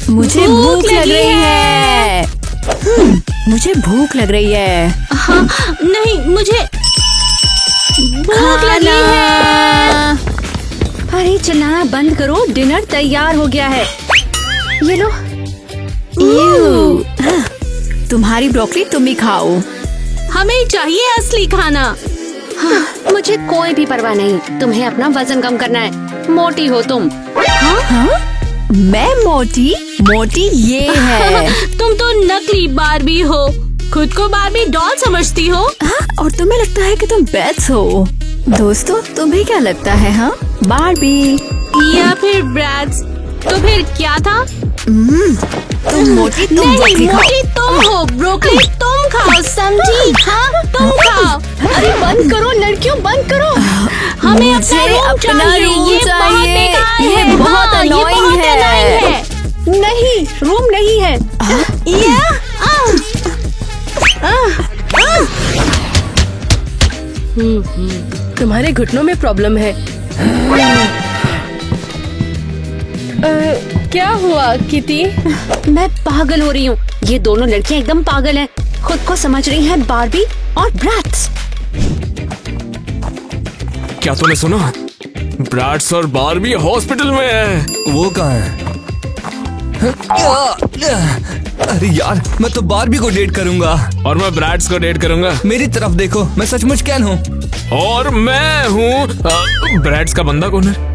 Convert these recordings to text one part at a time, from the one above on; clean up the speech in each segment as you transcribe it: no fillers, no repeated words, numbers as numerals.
मुझे भूख लग रही है। मुझे भूख लग रही है। हाँ, नहीं मुझे भूख लगी है। अरे चिल्लाना बंद करो, डिनर तैयार हो गया है। ये लो। तुम्हारी ब्रोकली तुम ही खाओ। हमें चाहिए असली खाना। हाँ, मुझे कोई भी परवाह नहीं, तुम्हें अपना वजन कम करना है। मोटी हो तुम। हाँ? मैं मोटी? मोटी ये है। तुम तो नकली बार्बी हो, खुद को बार्बी डॉल समझती हो। हाँ? और तुम्हें लगता है कि तुम बेट्स हो। दोस्तों तुम्हें क्या लगता है? हाँ, बार्बी या फिर ब्रैड्स? तो फिर क्या था? तुम मोटी, तुम नहीं, ब्रोकली खाओ। मोटी तुम हो, ब्रोकली तुम खाओ, समझी? हाँ, तुम खाओ। अरे बंद करो लड़कियों, बंद करो। हमें अपना रूम चाहिए। ये बहुत बेकार है। ये बहुत हाँ, ये बहुत annoying annoying है। नहीं, रूम नहीं है। तुम्हारे घुटनों में प्रॉब्लम है। क्या हुआ किटी? मैं पागल हो रही हूँ। ये दोनों लड़कियाँ एकदम पागल हैं। खुद को समझ रही हैं बार्बी और ब्रैट्स। क्या तूने सुना? ब्रैट्स और बार्बी हॉस्पिटल में है। वो कहाँ है? अरे यार, मैं तो बार्बी को डेट करूंगा। और मैं ब्रैट्स को डेट करूंगा। मेरी तरफ देखो, मैं सचमुच कैन हूँ। और मैं हूँ ब्रैट्स का बंदा कौन है?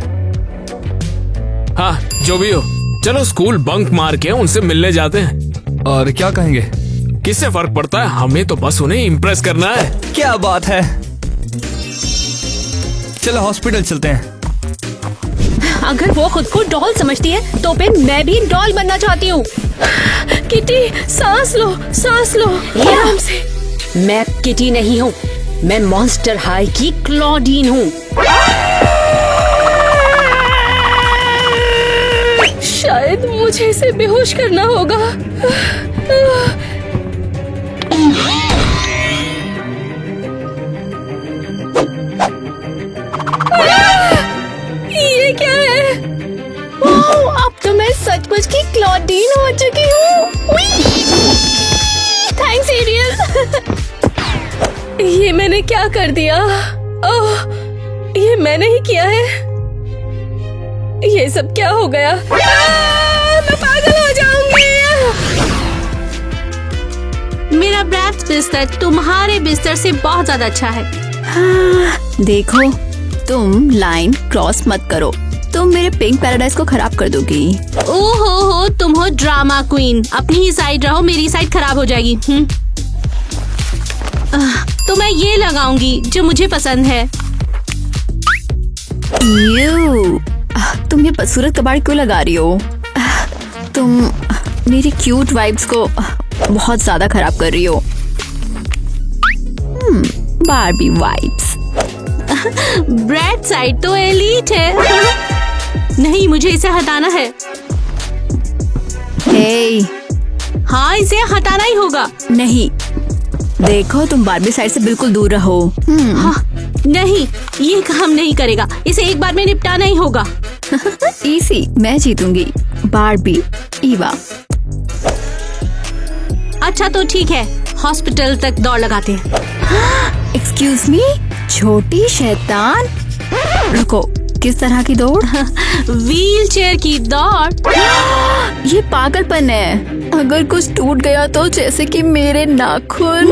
हाँ, जो भी हो, चलो स्कूल बंक मार के उनसे मिलने जाते हैं। और क्या कहेंगे? किससे फर्क पड़ता है, हमें तो बस उन्हें इम्प्रेस करना है। क्या बात है, चलो हॉस्पिटल चलते हैं। अगर वो खुद को डॉल समझती है तो फिर मैं भी डॉल बनना चाहती हूँ। किटी सांस लो, सांस लो आराम से। मैं किटी नहीं हूँ, मैं मॉन्स्टर हाई की क्लॉडीन हूँ। शायद मुझे इसे बेहोश करना होगा। ये क्या है? अब तो मैं सचमुच की क्लॉडीन हो चुकी हूँ। Thanks Ariel. ये मैंने क्या कर दिया? ओह, ये मैंने ही किया है। ये सब क्या हो गया? मैं पागल हो जाऊंगी। मेरा ब्रैट्स बिस्तर तुम्हारे बिस्तर से बहुत ज्यादा अच्छा है। देखो, तुम लाइन क्रॉस मत करो, तुम मेरे पिंक पैराडाइज को खराब कर दोगी। हो, तुम हो ड्रामा क्वीन। अपनी ही साइड रहो, मेरी साइड खराब हो जाएगी। तो मैं ये लगाऊंगी जो मुझे पसंद है। तुम ये बदसूरत कबाड़ क्यों लगा रही हो? तुम मेरी क्यूट वाइब्स को बहुत ज्यादा खराब कर रही हो। Barbie vibes. ब्रैड साइड तो एलीट है। नहीं, मुझे इसे हटाना है। हाँ, इसे हटाना ही होगा। नहीं, देखो तुम बार्बी साइड से बिल्कुल दूर रहो। हाँ, नहीं, ये काम नहीं करेगा। इसे एक बार में निपटाना ही होगा। इसी, मैं जीतूंगी। बार्बी, ईवा। अच्छा तो ठीक है, हॉस्पिटल तक दौड़ लगाते हैं। एक्सक्यूज मी, छोटी शैतान। रुको, किस तरह की दौड़? व्हील चेयर की दौड़। ये पागलपन है। अगर कुछ टूट गया तो, जैसे कि मेरे नाखून।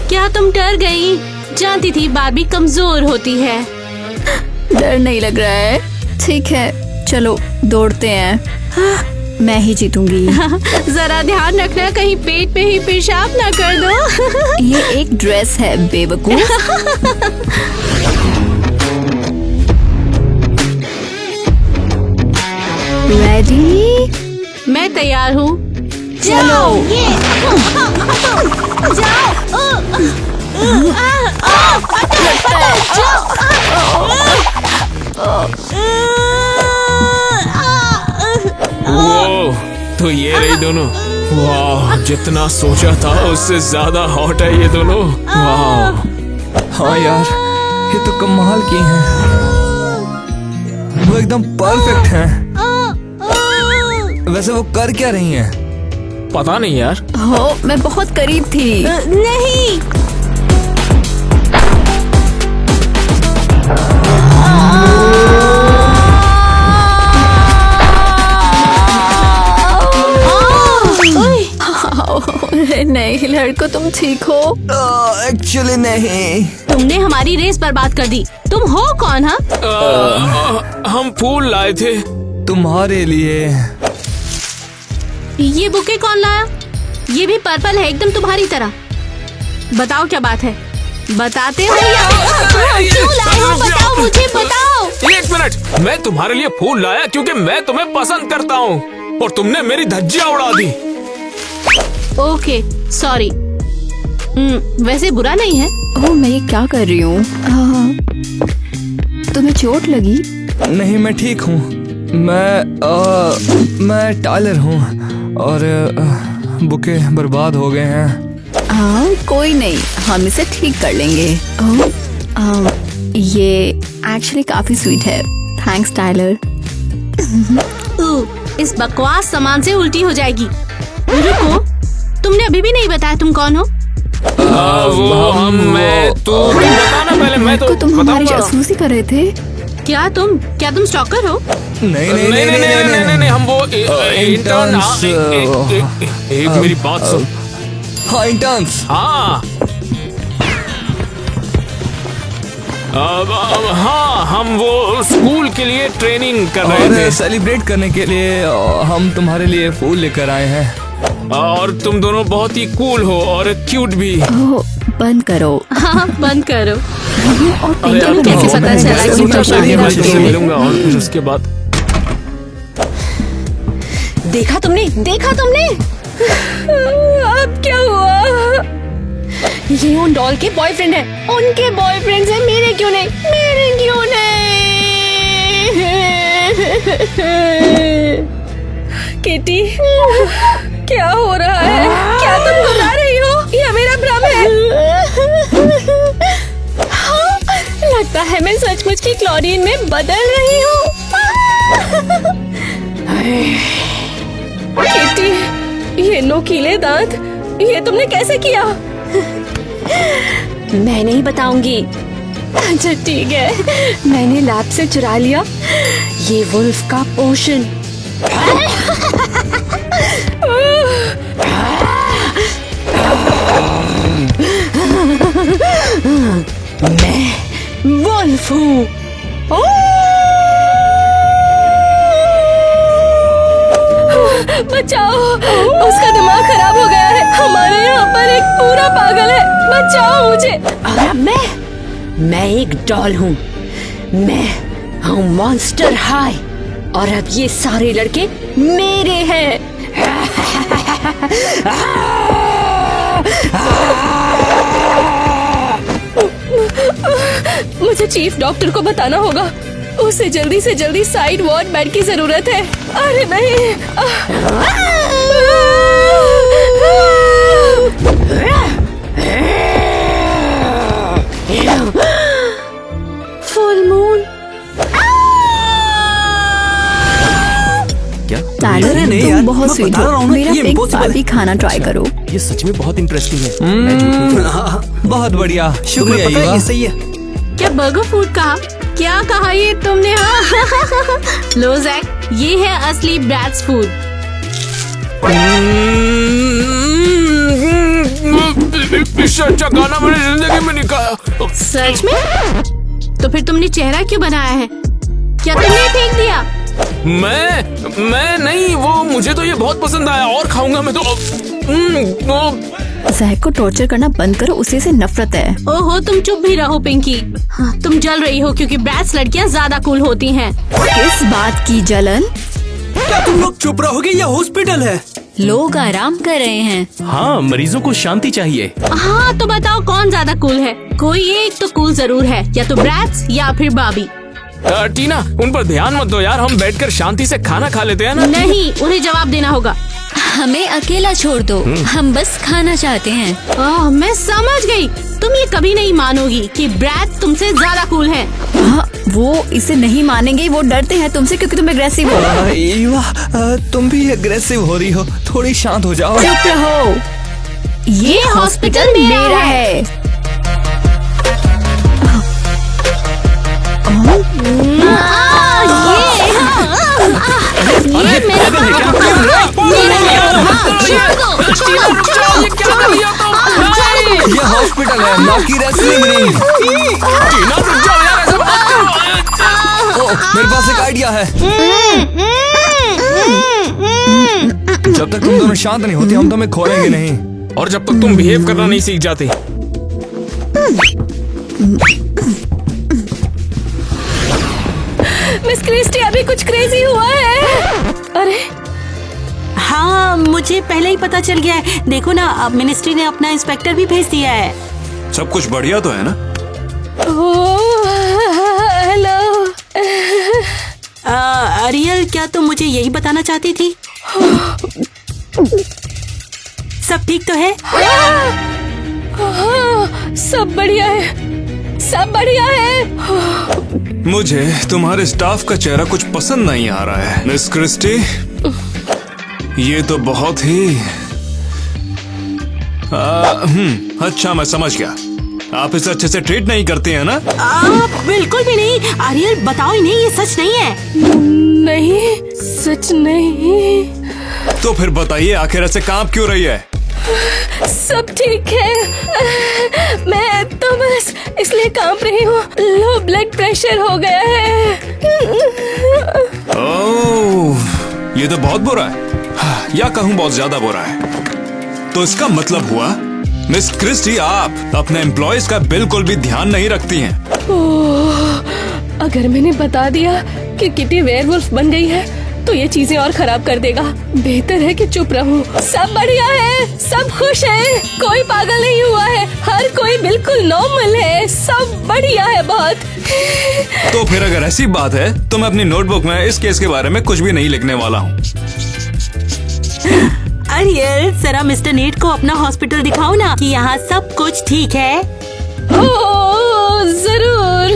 क्या तुम डर गई? जानती थी बार्बी कमजोर होती है। डर नहीं लग रहा है। ठीक है, चलो दौड़ते हैं। मैं ही जीतूंगी। जरा ध्यान रखना कहीं पेट पे ही पेशाब ना कर दो। ये एक ड्रेस है बेवकूफ। रेडी? मैं तैयार हूँ। चलो। वो तो ये रही दोनों। वाह, जितना सोचा था उससे ज्यादा हॉट है ये दोनों। वाह। हाँ यार, ये तो कमाल की हैं। वो एकदम परफेक्ट हैं। वैसे वो कर क्या रही हैं? पता नहीं यार। हो, मैं बहुत करीब थी। नहीं। नहीं लड़को, तुम ठीक हो? एक्चुअली नहीं। तुमने हमारी रेस बर्बाद कर दी। तुम हो कौन? हाँ, हम फूल लाए थे तुम्हारे लिए। ये बुके कौन लाया? ये भी पर्पल है, एकदम तुम्हारी तरह। बताओ क्या बात है, बताते हो या क्यों लाए हो? बताओ मुझे, बताओ। 1 मिनट, मैं तुम्हारे लिए फूल लाया क्योंकि मैं तुम्हें पसंद करता हूँ और तुमने मेरी धज्जियां उड़ा दी। Okay, sorry. वैसे बुरा नहीं है। ओह, मैं ये क्या कर रही हूँ? तुम्हें चोट लगी? नहीं, मैं ठीक हूँ। मैं टायलर हूँ और बुके बर्बाद हो गए हैं। हाँ, कोई नहीं, हम इसे ठीक कर लेंगे। ये एक्चुअली काफी स्वीट है। Thanks Tyler. इस बकवास सामान से उल्टी हो जाएगी। रुको, तुमने अभी भी नहीं बताया तुम कौन हो? तू बताना पहले। मैं तो तुम हमारी बताऊंगा। जासूसी कर रहे थे? क्या तुम स्टॉकर हो? नहीं, हम वो इंटर्न। एक मेरी बात सुन। हाँ, इंटर्न्स। हाँ, हाँ, हम वो स्कूल के लिए ट्रेनिंग कर रहे थे। सेलिब्रेट करने के लिए हम तुम्हारे लिए फूल लेकर आए हैं। और तुम दोनों बहुत ही कूल हो और क्यूट भी। ओह, बंद करो। हाँ, बंद करो। और अरे पिंकी को कैसे कैसे पता पता चला चला कि कि तुम शादी मैं कर तुमसे रहे हो? मिलूंगा और फिर उसके बाद। देखा तुमने? अब क्या हुआ? ये उन डॉल के बॉयफ्रेंड है। उनके बॉयफ्रेंड है, मेरे क्यों नहीं? किटी, क्या हो रहा है? क्या तुम घबरा रही हो? यह मेरा भ्रम है। हाँ, लगता है मैं सचमुच की क्लोरीन में बदल रही हूँ। किटी, ये नोकीले दांत, ये तुमने कैसे किया? मैं नहीं बताऊंगी। अच्छा ठीक है, मैंने लैब से चुरा लिया ये वुल्फ का पोशन। मैं वुल्फ हूँ। बचाओ, उसका दिमाग खराब हो गया है। हमारे यहाँ पर एक पूरा पागल है, बचाओ मुझे। और अब मैं एक डॉल हूँ। मैं हूँ मॉन्स्टर हाई और अब ये सारे लड़के मेरे हैं। मुझे चीफ डॉक्टर को बताना होगा। उसे जल्दी से जल्दी साइड वार्ड बेड की जरूरत है। अरे नहीं। Full moon. क्या? टाइलर, अरे नहीं तुम यार, बहुत मैं स्वीट बता रहा हो। हूँ ना, मेरा ये पिंक impossible पार्टी खाना ट्राई करो। ये सच में बहुत इंटरेस्टिंग है। मैं झूठ नहीं बोल रहा। बहुत बढ़िया, तुम्हें शुक्रिया पता है युवा। ये सही है। क्या बर्गर फूड कहा? क्या कहा ये तुमने? हाँ। लो जैक, ये है असली ब्रैट्स फूड। इससे अच्छा गाना मैंने जिंदगी में नहीं गाया। सच में? तो फिर तुमने चेहरा क्यों बनाया है? क्या तुमने फेंक दिया? मैं नहीं, वो मुझे तो ये बहुत पसंद आया और खाऊंगा मैं तो। जैक को टॉर्चर करना बंद करो, उसे से नफरत है। ओहो, तुम चुप भी रहो पिंकी। हाँ, तुम जल रही हो क्योंकि ब्रैट्स लड़कियां ज्यादा कूल होती हैं। किस बात की जलन? क्या तुम लोग चुप रहोगे? ये हॉस्पिटल है। लोग आराम कर रहे हैं। हाँ, मरीजों को शांति चाहिए। हाँ, तो बताओ कौन ज्यादा कूल है? कोई एक तो कूल जरूर है, या तो ब्रैट्स या फिर बाबी। टीना, उन पर ध्यान मत दो यार, हम बैठकर शांति से खाना खा लेते हैं ना। नहीं, उन्हें जवाब देना होगा। हमें अकेला छोड़ दो, हम बस खाना चाहते हैं। मैं समझ गई। तुम ये कभी नहीं मानोगी कि ब्रैट तुमसे ज्यादा कूल है। वो इसे नहीं मानेंगे, वो डरते हैं तुमसे क्योंकि तुम एग्रेसिव हो। ईवा, तुम भी एग्रेसिव हो रही हो, थोड़ी शांत हो जाओ। चुप रहो, ये हॉस्पिटल मेरा है। ये हॉस्पिटल है, ना कि रेसलिंग रिंग। मेरे पास एक आइडिया है। जब तक तुम दोनों शांत नहीं होती हम तुम्हें खोलेंगे नहीं। और जब तक तुम बिहेव करना नहीं सीख जाते। मिस क्रिस्टी, अभी कुछ क्रेजी हुआ है। अरे हाँ, मुझे पहले ही पता चल गया है। देखो ना, अब मिनिस्ट्री ने अपना इंस्पेक्टर भी भेज दिया है। सब कुछ बढ़िया तो है ना? हेलो। अरियल, क्या तुम मुझे यही बताना चाहती थी? सब ठीक तो है? सब बढ़िया है, सब बढ़िया है। मुझे तुम्हारे स्टाफ का चेहरा कुछ पसंद नहीं आ रहा है मिस क्रिस्टी। ये तो बहुत ही अच्छा, मैं समझ गया। आप इसे अच्छे से ट्रीट नहीं करते हैं ना? बिल्कुल भी नहीं। अरियल, बताओ ही नहीं, ये सच नहीं है। नहीं, सच नहीं। तो फिर बताइए, आखिर ऐसे कांप क्यों रही है? सब ठीक है। मैं तो बस इसलिए कांप रही हूँ, लो ब्लड प्रेशर हो गया है। ओह, ये तो बहुत बुरा है, या कहूँ बहुत ज्यादा बुरा है। तो इसका मतलब हुआ मिस क्रिस्टी, आप अपने एम्प्लॉयज का बिल्कुल भी ध्यान नहीं रखती हैं। ओह, अगर मैंने बता दिया कि किटी वेयरवुल्फ बन गई है तो ये चीजें और खराब कर देगा। बेहतर है कि चुप रहूं। सब बढ़िया है, सब खुश है, कोई पागल नहीं हुआ है, हर कोई बिल्कुल नॉर्मल है, सब बढ़िया है बहुत। तो फिर अगर ऐसी बात है तो मैं अपनी नोटबुक में इस केस के बारे में कुछ भी नहीं लिखने वाला हूँ। अरियल, जरा मिस्टर नेट को अपना हॉस्पिटल दिखाओ ना कि यहाँ सब कुछ ठीक है। ओह, जरूर।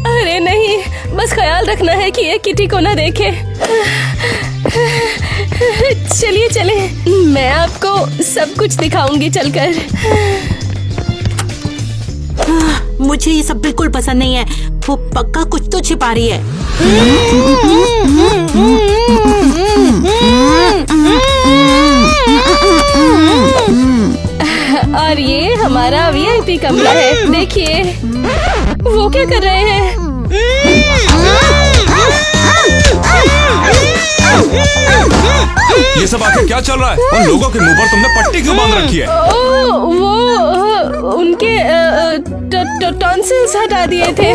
अरे नहीं, बस ख्याल रखना है कि ये किटी को ना देखे। चलिए चले, मैं आपको सब कुछ दिखाऊंगी चलकर। मुझे ये सब बिल्कुल पसंद नहीं है। वो पक्का कुछ तो छिपा रही है। और ये हमारा वीआईपी कमरा है, देखिए वो क्या कर रहे हैं। ये सब आखिर क्या चल रहा है? उन लोगों के मुंह पर तुमने पट्टी क्यों बांध रखी है? वो उनके टॉन्सिल्स हटा दिए थे।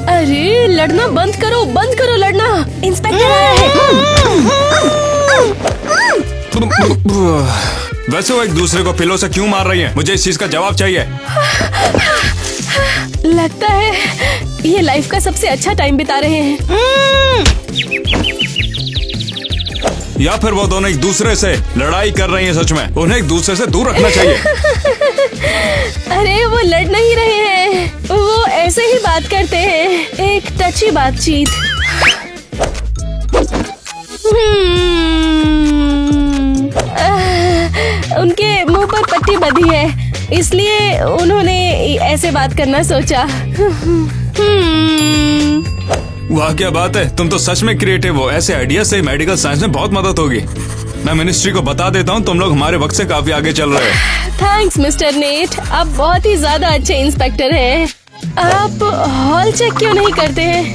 अरे लड़ना बंद करो लड़ना। इंस्पेक्टर आया है। वैसे वो एक दूसरे को पिलो से क्यों मार रही हैं? मुझे इस चीज का जवाब चाहिए। लगता है ये लाइफ का सबसे अच्छा टाइम बिता रहे हैं। या फिर वो दोनों एक दूसरे से लड़ाई कर रही हैं? सच में उन्हें एक दूसरे से दूर रखना चाहिए। अरे वो लड़ नहीं रहे हैं, वो ऐसे ही बात करते हैं, एक टची बातचीत। उनके मुंह पर पट्टी बंधी है, इसलिए उन्होंने ऐसे बात करना सोचा। वाह क्या बात है, तुम तो सच में क्रिएटिव हो। ऐसे आइडिया से मेडिकल साइंस में बहुत मदद होगी। मैं मिनिस्ट्री को बता देता हूँ, तुम लोग हमारे वक्त से काफी आगे चल रहे हैं। थैंक्स मिस्टर नेट, आप बहुत ही ज्यादा अच्छे इंस्पेक्टर हैं। आप हॉल चेक क्यों नहीं करते हैं?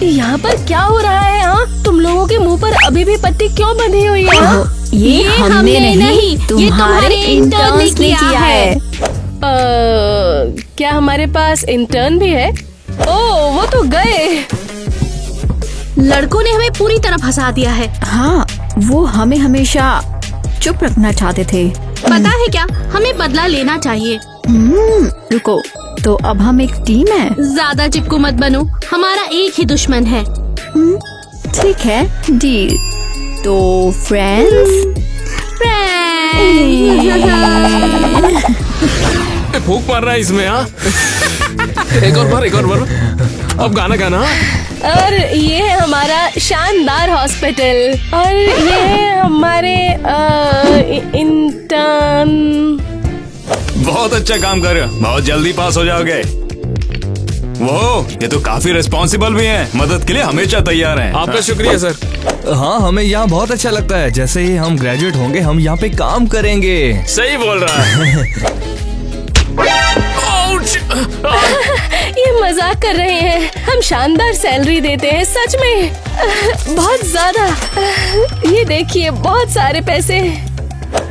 यहाँ पर क्या हो रहा है? हाँ, तुम लोगों के मुंह पर अभी भी पट्टी क्यों बंधी हुई है? ये हमने नहीं, तुम्हारे इंटर्न ने किया है। क्या हमारे पास इंटर्न भी है? ओह, वो तो गए। लड़कों ने हमें पूरी तरह फंसा दिया है। हाँ, वो हमें हमेशा चुप रखना चाहते थे। पता है क्या, हमें बदला लेना चाहिए। रुको, तो अब हम एक टीम है। ज्यादा चिपकू मत बनो, हमारा एक ही दुश्मन है। ठीक है, डील। तो फ्रेंड्स। फूंक मार रहा है इसमें। हाँ एक और बार अब गाना गाना। और ये है हमारा शानदार हॉस्पिटल, और ये है हमारे इंटर्न। बहुत अच्छा काम कर रहे हो, बहुत जल्दी पास हो जाओगे। वो ये तो काफी रिस्पॉन्सिबल भी हैं, मदद के लिए हमेशा तैयार हैं। आपका शुक्रिया सर। हाँ, हमें यहाँ बहुत अच्छा लगता है। जैसे ही हम ग्रेजुएट होंगे हम यहाँ पे काम करेंगे। सही बोल रहा है। ये मजाक कर रहे हैं, हम शानदार सैलरी देते हैं सच में, बहुत ज्यादा। ये देखिए बहुत सारे पैसे।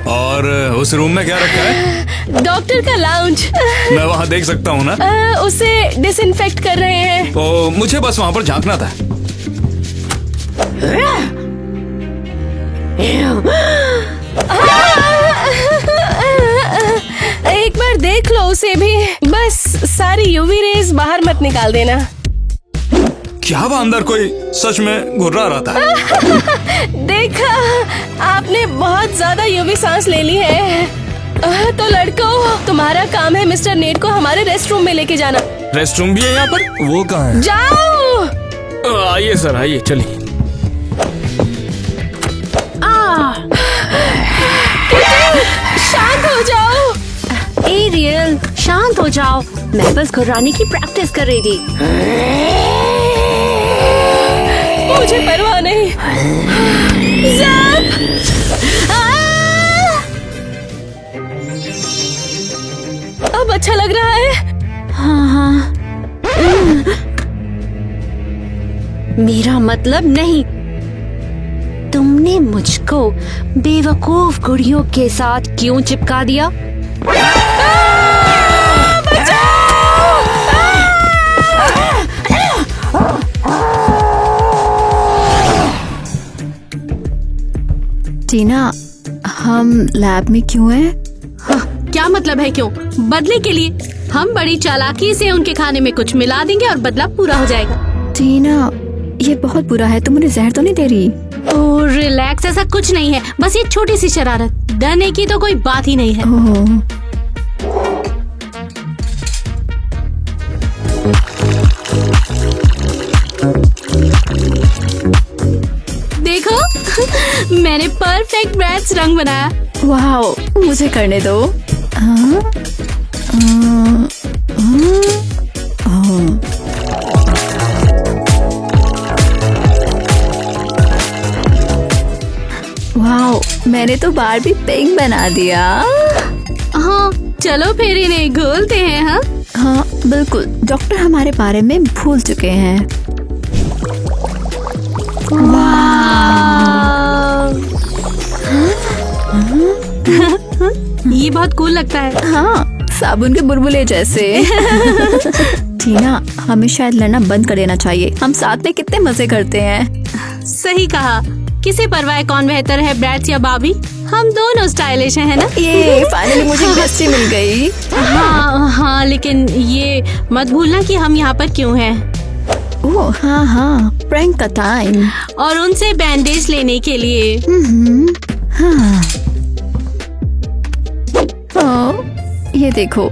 और उस रूम में क्या रखा है? डॉक्टर का लाउंज। मैं वहाँ देख सकता हूँ ना? उसे डिसइंफेक्ट कर रहे हैं। तो मुझे बस वहाँ पर झांकना था। एक बार देख लो उसे भी, बस सारी यूवी रेज बाहर मत निकाल देना। क्या वो अंदर कोई सच में घुर्रा रहा था? देखा, आपने बहुत ज्यादा यूवी सांस ले ली है। तो लड़कों, तुम्हारा काम है मिस्टर नेट को हमारे रेस्ट रूम में लेके जाना। रेस्ट रूम भी है यहाँ पर? वो कहाँ है? जाओ। आइए सर, आइए चलिए। शांत हो जाओ। एरियल शांत हो जाओ, मैं बस घुराने की प्रैक्टिस कर रही थी। मुझे परवाह नहीं। अब अच्छा लग रहा है। हाँ। मेरा मतलब नहीं, तुमने मुझको बेवकूफ गुड़ियों के साथ क्यों चिपका दिया? टीना, हम लैब में क्यों हैं? क्या मतलब है क्यों? बदले के लिए। हम बड़ी चालाकी से उनके खाने में कुछ मिला देंगे और बदला पूरा हो जाएगा। टीना, ये बहुत बुरा है, तुम मुझे जहर तो नहीं दे रही? ओह रिलैक्स, ऐसा कुछ नहीं है, बस ये छोटी सी शरारत, डरने की तो कोई बात ही नहीं है। देखो मैंने परफेक्ट ब्रैड्स रंग बनाया। वाओ, मुझे करने दो। वाओ, मैंने तो बारबी पिंक बना दिया। हाँ, चलो फिर इन्हें घोलते हैं। हाँ हाँ बिल्कुल, डॉक्टर हमारे बारे में भूल चुके हैं। ये बहुत कूल लगता है। हाँ, साबुन के बुलबुले जैसे। टीना, हमें शायद लड़ना बंद कर देना चाहिए, हम साथ में कितने मजे करते हैं। सही कहा, किसे परवाह है कौन बेहतर है, ब्रैड्स या बाबी? हम दोनों स्टाइलिश हैं, है ना? ये फाइनली मुझे बेस्टी मिल गई। हाँ हाँ, लेकिन ये मत भूलना कि हम यहाँ पर क्यों हैं। ओह हाँ हाँ, प्रैंक का टाइम। और उनसे बैंडेज लेने के लिए। हाँ। ये देखो,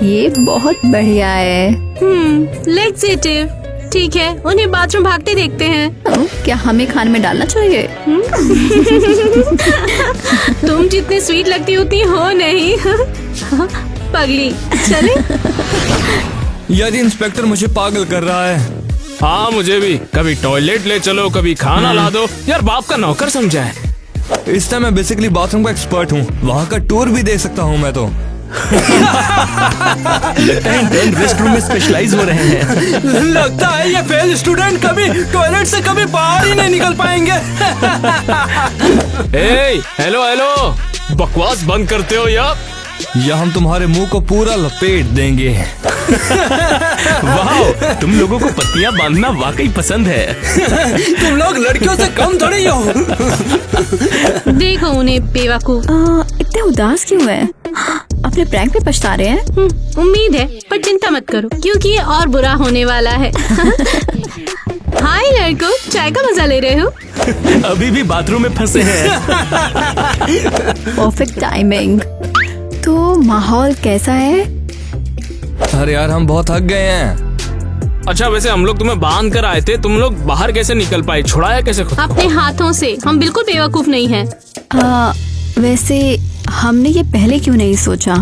ये बहुत बढ़िया है। लेक्सेटिव। ठीक है, उन्हें बाथरूम भागते देखते हैं। क्या हमें खाने में डालना चाहिए? तुम जितनी स्वीट लगती उतनी हो नहीं। पगली, चले? यदि इंस्पेक्टर मुझे पागल कर रहा है। हाँ मुझे भी, कभी टॉयलेट ले चलो, कभी खाना ला दो। यार बाप का नौकर समझा है। इस टाइम मैं बेसिकली बाथरूम का एक्सपर्ट हूँ, वहाँ का टूर भी दे सकता हूँ मैं तो। रेस्ट रूम में स्पेशलाइज हो रहे हैं। लगता है ये फेल स्टूडेंट कभी टॉयलेट से कभी बाहर ही नहीं निकल पाएंगे। हेलो हेलो, बकवास बंद करते हो या हम तुम्हारे मुंह को पूरा लपेट देंगे। वाह, तुम लोगों को पत्तियां बांधना वाकई पसंद है। तुम लोग लड़कियों से कम थोड़ी हो। देखो उन्हें बेवकूफ। इतने उदास क्यों है? अपने प्रैंक पे पछता रहे हैं। उम्मीद है, पर चिंता मत करो क्योंकि ये और बुरा होने वाला है। हाय लड़कों, चाय का मजा ले रहे हो? अभी भी बाथरूम में फंसे हैं। Perfect timing. तो माहौल कैसा है? अरे यार हम बहुत थक गए हैं। अच्छा वैसे हम लोग तुम्हें बांध कर आए थे, तुम लोग बाहर कैसे निकल पाए? छुड़ाया कैसे खुद? अपने हाथों से। हम बिल्कुल बेवकूफ नहीं हैं। वैसे हमने ये पहले क्यों नहीं सोचा?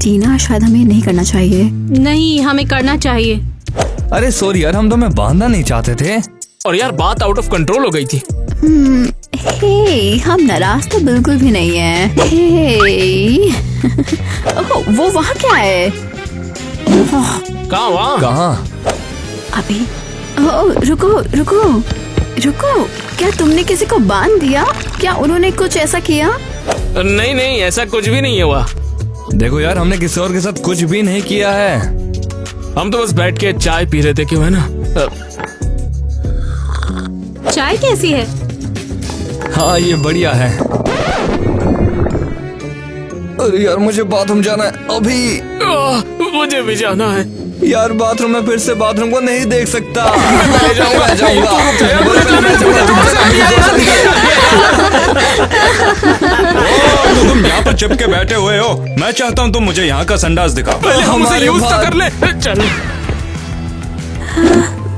टीना, शायद हमें नहीं करना चाहिए। नहीं, हमें करना चाहिए। अरे सॉरी यार, हम तुम्हें बांधना नहीं चाहते थे। और यार बात आउट ऑफ कंट्रोल हो गई थी। हे, हम नाराज तो बिल्कुल भी नहीं है। हे, वो वहाँ क्या है? कहाँ वहाँ? कहाँ? अभी रुको रुको रुको, क्या तुमने किसी को बांध दिया? क्या उन्होंने कुछ ऐसा किया? नहीं नहीं, ऐसा कुछ भी नहीं हुआ। देखो यार, हमने किसी और के साथ कुछ भी नहीं किया है। हम तो बस बैठ के चाय पी रहे थे, क्यों है ना? चाय कैसी है? हाँ ये बढ़िया है। अरे यार मुझे बाथरूम जाना है अभी। मुझे भी जाना है यार, बाथरूम में फिर से बाथरूम को नहीं देख सकता। मैं जाऊंगा। तो तुम यहाँ पर चिपके बैठे हुए हो। मैं चाहता हूँ तुम मुझे यहाँ का संडास दिखाओ। पहले हम उसे यूज तो कर ले। चल।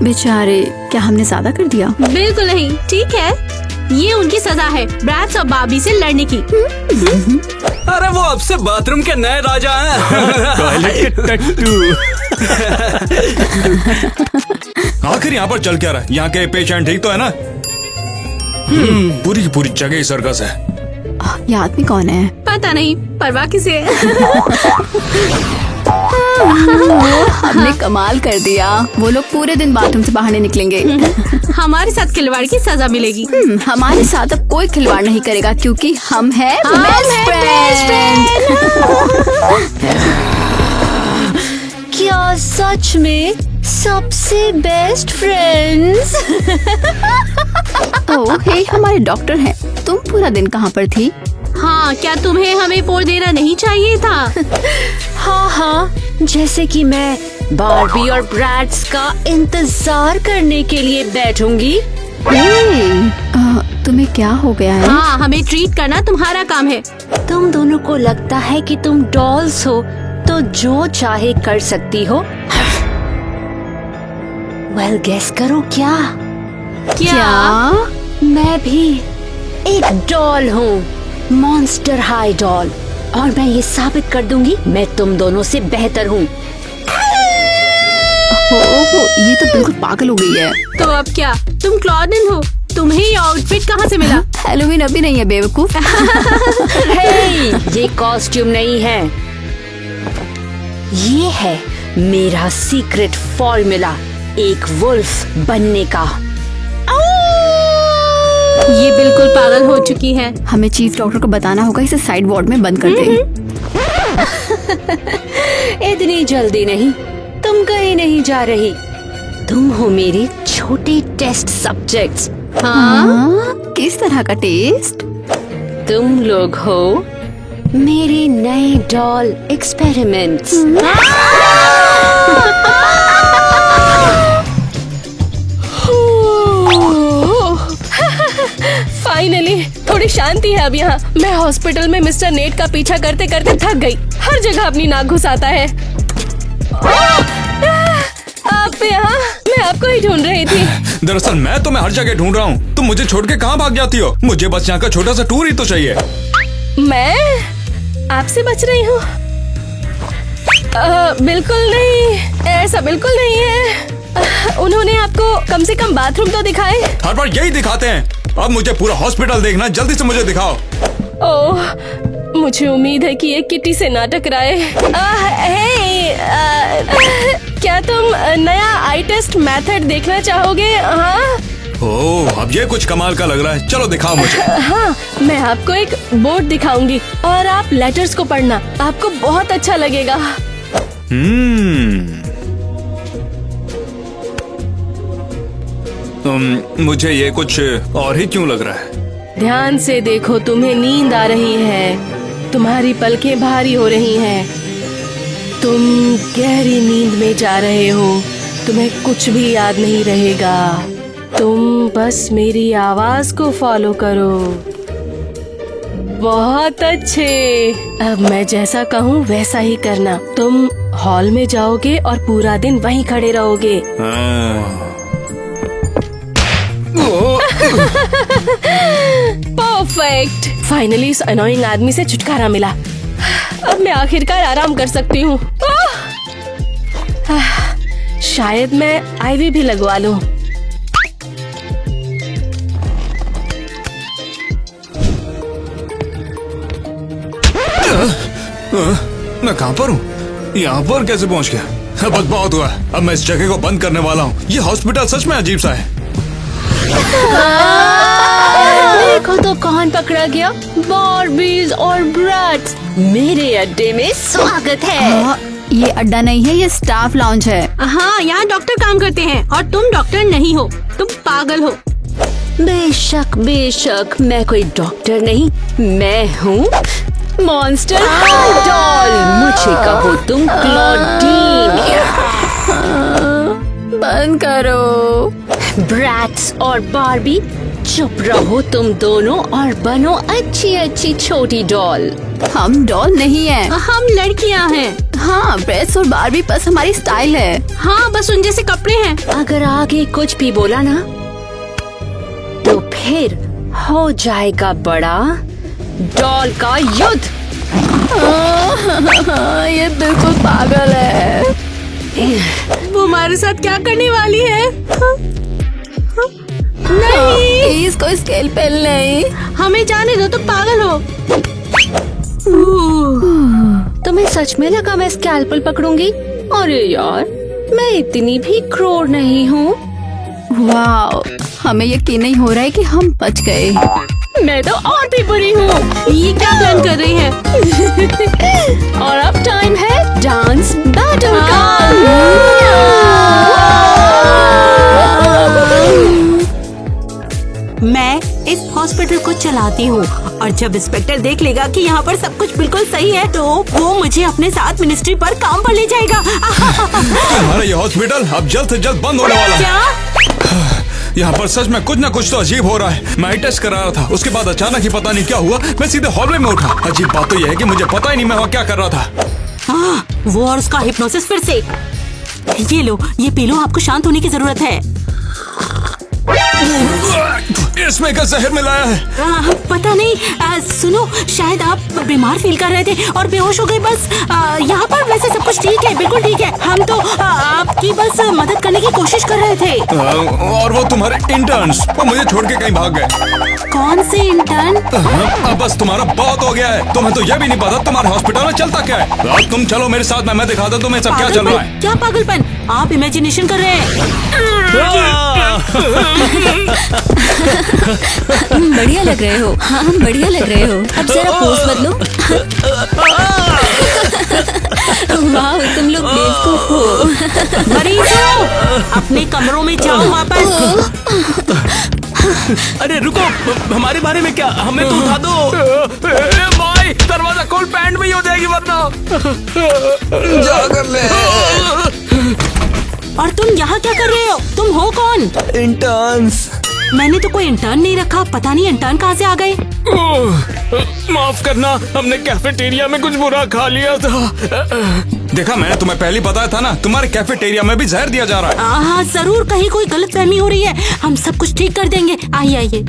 बेचारे, क्या हमने ज्यादा कर दिया? बिल्कुल नहीं, ठीक है। ये उनकी सजा है ब्रैट्स और बाबी से लड़ने की। अरे वो अब से बाथरूम के नए राजा हैं। टॉयलेट के टट्टू। आखिर यहाँ पर चल क्या रहा है? यहाँ के पेशेंट ठीक तो है ना? पूरी की पूरी जगह ही सर्कस है। ये आदमी कौन है? पता नहीं, परवाह किसे है। हमने कमाल कर दिया। वो लोग पूरे दिन बाथरूम से बाहर नहीं निकलेंगे। हमारे साथ खिलवाड़ की सजा मिलेगी। हमारे साथ अब कोई खिलवाड़ नहीं करेगा क्योंकि हम हैं बेस्ट फ्रेंड। क्या सच में सबसे बेस्ट फ्रेंड्स? ओह हे, हमारे डॉक्टर हैं। तुम पूरा दिन कहाँ पर थी? हाँ, क्या तुम्हें हमें फोड़ देना नहीं चाहिए था? हाँ हाँ, जैसे कि मैं बार्बी और ब्रैट्स का इंतजार करने के लिए बैठूंगी। तुम्हें क्या हो गया है? हाँ, हमें ट्रीट करना तुम्हारा काम है। तुम दोनों को लगता है कि तुम डॉल्स हो तो जो चाहे कर सकती हो। वेल गेस करो क्या? मैं भी एक डॉल हूँ, मॉन्स्टर हाई डॉल, और मैं ये साबित कर दूंगी मैं तुम दोनों से बेहतर हूँ। ये तो बिल्कुल पागल हो गई है। तो अब क्या? तुम क्लॉडिन हो। तुम्हें ये आउटफिट कहाँ से मिला? हैलोवीन अभी नहीं है बेवकूफ। हे, ये कॉस्ट्यूम नहीं है, ये है मेरा सीक्रेट फॉर्मूला एक वुल्फ बनने का। ये बिल्कुल पागल हो चुकी है। हमें चीफ डॉक्टर को बताना होगा, इसे साइड वार्ड में बंद कर दे। इतनी जल्दी नहीं, तुम कहीं नहीं जा रही। तुम हो मेरे छोटे टेस्ट सब्जेक्ट्स। हाँ? किस तरह का टेस्ट? तुम लोग हो मेरे नए डॉल एक्सपेरिमेंट्स। फाइनली थोड़ी शांति है अब यहाँ। मैं हॉस्पिटल में मिस्टर नेट का पीछा करते करते थक गई। हर जगह अपनी नाक घुसाता है। आप यहाँ? मैं आपको ही ढूंढ रही थी। दरअसल मैं तुम्हें हर जगह ढूंढ रहा हूँ। तुम मुझे छोड़ के कहाँ भाग जाती हो? मुझे बस यहाँ का छोटा सा टूर ही तो चाहिए। मैं आपसे बच रही हूँ? बिल्कुल नहीं, ऐसा बिल्कुल नहीं है। उन्होंने आपको कम से कम बाथरूम तो दिखाए। हर बार यही दिखाते हैं। अब मुझे पूरा हॉस्पिटल देखना है, जल्दी से मुझे दिखाओ। ओह, मुझे उम्मीद है कि ये किटी से ना टकराए। क्या तुम नया आई टेस्ट मेथड देखना चाहोगे? हाँ? ओह, अब ये कुछ कमाल का लग रहा है। चलो दिखाओ मुझे। हाँ, मैं आपको एक बोर्ड दिखाऊंगी और आप लेटर्स को पढ़ना, आपको बहुत अच्छा लगेगा। मुझे ये कुछ और ही क्यों लग रहा है? ध्यान से देखो, तुम्हें नींद आ रही है, तुम्हारी पलकें भारी हो रही हैं, तुम गहरी नींद में जा रहे हो, तुम्हें कुछ भी याद नहीं रहेगा। तुम बस मेरी आवाज को फॉलो करो। बहुत अच्छे। अब मैं जैसा कहूँ वैसा ही करना। तुम हॉल में जाओगे और पूरा दिन वहीं खड़े रहोगे। परफेक्ट। फाइनली इस अनोइंग आदमी से छुटकारा मिला। अब मैं आखिरकार आराम कर सकती हूँ। शायद मैं आईवी भी लगवा लूं। मैं कहाँ पर हूँ? यहाँ पर कैसे पहुँच गया? बस बहुत हुआ। अब मैं इस जगह को बंद करने वाला हूँ। ये हॉस्पिटल सच में अजीब सा है। देखो तो कौन पकड़ा गया। बार्बीज और ब्रैट्स, मेरे अड्डे में स्वागत है। ये अड्डा नहीं है, ये स्टाफ लाउंज है। हाँ, यहाँ डॉक्टर काम करते हैं और तुम डॉक्टर नहीं हो, तुम पागल हो। बेशक बेशक, मैं कोई डॉक्टर नहीं, मैं हूँ मॉन्स्टर डॉल। मुझे कहो तुम क्लॉडीन। बंद करो। ब्रैट्स और बार्बी, चुप रहो तुम दोनों और बनो अच्छी अच्छी छोटी डॉल। हम डॉल नहीं है, हम लड़कियाँ हैं। हाँ, ब्रेट्स और बार्बी बस हमारी स्टाइल है। हाँ, बस उन जैसे कपड़े हैं। अगर आगे कुछ भी बोला ना तो फिर हो जाएगा बड़ा डॉल का युद्ध। ये बिल्कुल पागल है। वो हमारे साथ क्या करने वाली है? नहीं, प्लीज कोई स्केल पेन नहीं। हमें जाने दो, तुम पागल हो। तुम्हें सच में लगा मैं स्कैल्पल पकड़ूंगी? अरे यार, मैं इतनी भी क्रूर नहीं हूँ। वाओ, हमें यकीन नहीं हो रहा है कि हम बच गए। मैं तो और भी बुरी हूँ। ये क्या प्लान कर रही है? और अब टाइम है डांस बैटल का। मैं इस हॉस्पिटल को चलाती हूँ और जब इंस्पेक्टर देख लेगा कि यहाँ पर सब कुछ बिल्कुल सही है तो वो मुझे अपने साथ मिनिस्ट्री पर काम पर ले जाएगा। तुम्हारा ये हॉस्पिटल अब जल्द से जल्द बंद होने वाला है। क्या? यहाँ पर सच में कुछ न कुछ तो अजीब हो रहा है। मैं टेस्ट करा रहा था, उसके बाद अचानक ही पता नहीं क्या हुआ, मैं सीधे हॉलवे में उठा। अजीब बात तो यह है कि मुझे पता ही नहीं मैं वहाँ क्या कर रहा था। वो और उसका हिप्नोसिस फिर से। ये लो, ये पी लो, आपको शांत होने की जरूरत है। इसमें क्या जहर मिलाया है? पता नहीं। सुनो, शायद आप बीमार फील कर रहे थे और बेहोश हो गए। बस यहाँ पर वैसे सब कुछ ठीक है, बिल्कुल ठीक है। हम तो आपकी बस मदद करने की कोशिश कर रहे थे। और वो तुम्हारे इंटर्न्स, वो मुझे छोड़ के कहीं भाग गए। कौन से इंटर्न? अब बस तुम्हारा बहुत हो गया है। तुम्हें तो यह भी नहीं पता तुम्हारे हॉस्पिटल में चलता क्या है। अब तुम चलो मेरे साथ, मैं दिखाता हूँ तुम्हें सब क्या चल रहा है। क्या पागलपन? आप इमेजिनेशन कर रहे हैं। बढ़िया लग रहे हो। हाँ, बढ़िया लग रहे हो। अब जरा पोज बदलो। वाह, तुम लोग बेवकूफ हो। मरीजों, अपने कमरों में जाओ वापस। अरे रुको, हमारे बारे में क्या? हमें तो उठा दो। भाई, दरवाजा खोल, पैंट भी हो जाएगी वरना। जाकर ले। और तुम यहाँ क्या कर रहे हो? तुम हो कौन? इंटर्न्स। मैंने तो कोई इंटर्न नहीं रखा। पता नहीं इंटर्न कहाँ से आ गए। माफ करना, हमने कैफेटेरिया में कुछ बुरा खा लिया था। देखा, मैंने तुम्हें पहले बताया था ना, तुम्हारे कैफेटेरिया में भी जहर दिया जा रहा है। हाँ, जरूर कहीं कोई गलतफहमी हो रही है। हम सब कुछ ठीक कर देंगे। आइए आइए।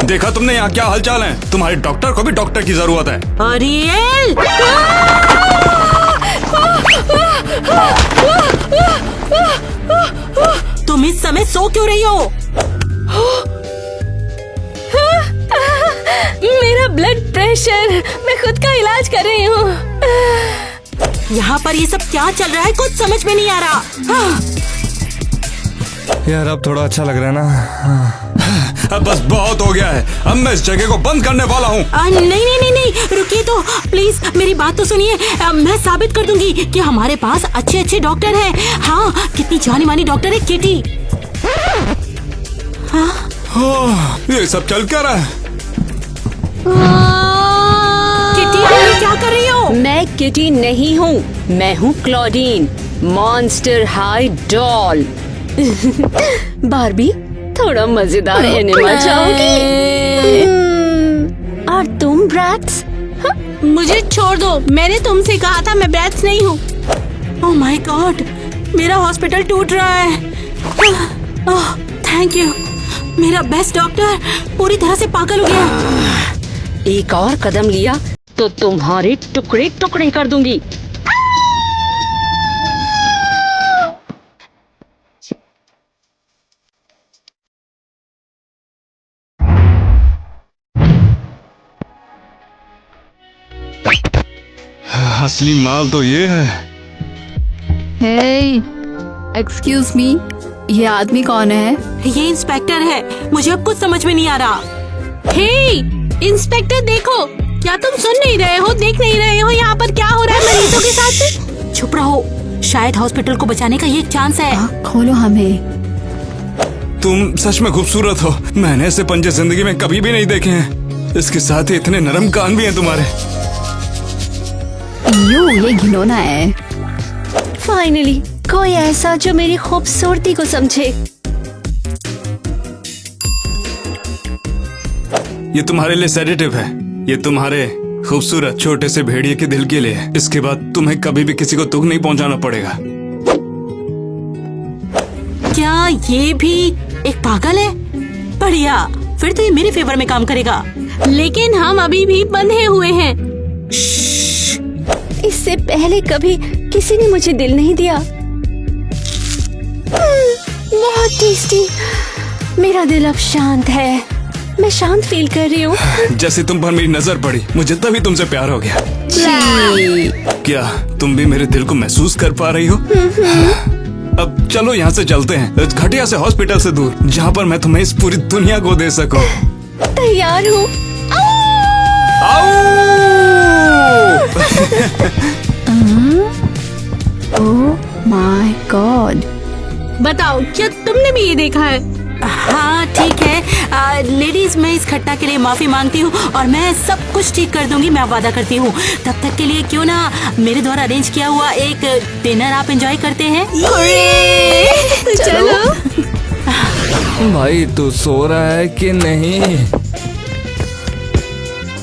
देखा तुमने यहाँ क्या हालचाल है? तुम्हारे डॉक्टर को भी डॉक्टर की जरूरत है। अरियल! तुम इस समय सो क्यों रही हो? मेरा ब्लड प्रेशर, मैं खुद का इलाज कर रही हूँ। यहाँ पर ये सब क्या चल रहा है, कुछ समझ में नहीं आ रहा। यार अब थोड़ा अच्छा लग रहा है ना। अब बस बहुत हो गया है। अब मैं इस जगह को बंद करने वाला हूँ। नहीं नहीं नहीं नहीं, रुकिए तो प्लीज, मेरी बात तो सुनिए। मैं साबित कर दूंगी कि हमारे पास अच्छे अच्छे डॉक्टर हैं। हाँ, कितनी जानी मानी डॉक्टर है किटी। ये सब चल क्या रहा है? किटी, तुम क्या कर रही हो? मैं किटी नहीं हूँ, मैं हूँ क्लॉडीन, मॉन्स्टर हाई डॉल। बारबी, थोड़ा मजेदार एनिमा चाहोगी? और तुम ब्रैट्स? मुझे छोड़ दो, मैंने तुमसे कहा था मैं ब्रैट्स नहीं हूँ। ओह माय गॉड, मेरा हॉस्पिटल टूट रहा है। ओह थैंक यू, मेरा बेस्ट डॉक्टर पूरी तरह से पागल हो गया। एक और कदम लिया तो तुम्हारे टुकड़े टुकड़े कर दूंगी। असली माल तो ये है। हे, एक्सक्यूज मी, ये आदमी कौन है? ये इंस्पेक्टर है, मुझे अब कुछ समझ में नहीं आ रहा। हे इंस्पेक्टर, देखो, क्या तुम सुन नहीं रहे हो, देख नहीं रहे हो यहाँ पर क्या हो रहा है मरीजों के साथ? चुप रहो, शायद हॉस्पिटल को बचाने का ये एक चांस है। खोलो हमें। तुम सच में खूबसूरत हो, मैंने ऐसे पंजे जिंदगी में कभी भी नहीं देखे हैं। इसके साथ ही इतने नरम कान भी हैं तुम्हारे। ये घिनौना है। फाइनली कोई ऐसा जो मेरी खूबसूरती को समझे। ये तुम्हारे लिए सेडेटिव है। ये तुम्हारे खूबसूरत छोटे से भेड़िए के दिल के लिए है। इसके बाद तुम्हें कभी भी किसी को दुख नहीं पहुंचाना पड़ेगा। क्या ये भी एक पागल है? बढ़िया, फिर तो ये मेरे फेवर में काम करेगा। लेकिन हम अभी भी बंधे हुए हैं। इससे पहले कभी किसी ने मुझे दिल नहीं दिया। बहुत टेस्टी। मेरा दिल अब शांत है, मैं शांत फील कर रही हूँ। जैसे तुम पर मेरी नजर पड़ी, मुझे तभी तुमसे प्यार हो गया। क्या तुम भी मेरे दिल को महसूस कर पा रही हो? अब चलो यहाँ से चलते हैं, इस घटिया से हॉस्पिटल से दूर, जहाँ पर मैं तुम्हें इस पूरी दुनिया को दे सकूं। तैयार हूँ। Oh my God. बताओ, क्या तुमने भी ये देखा है? हाँ ठीक है लेडीज, मैं इस घटना के लिए माफी मांगती हूँ और मैं सब कुछ ठीक कर दूंगी, मैं वादा करती हूँ। तब तक के लिए क्यों ना मेरे द्वारा अरेंज किया हुआ एक डिनर आप एंजॉय करते हैं? चलो। भाई तू सो रहा है कि नहीं?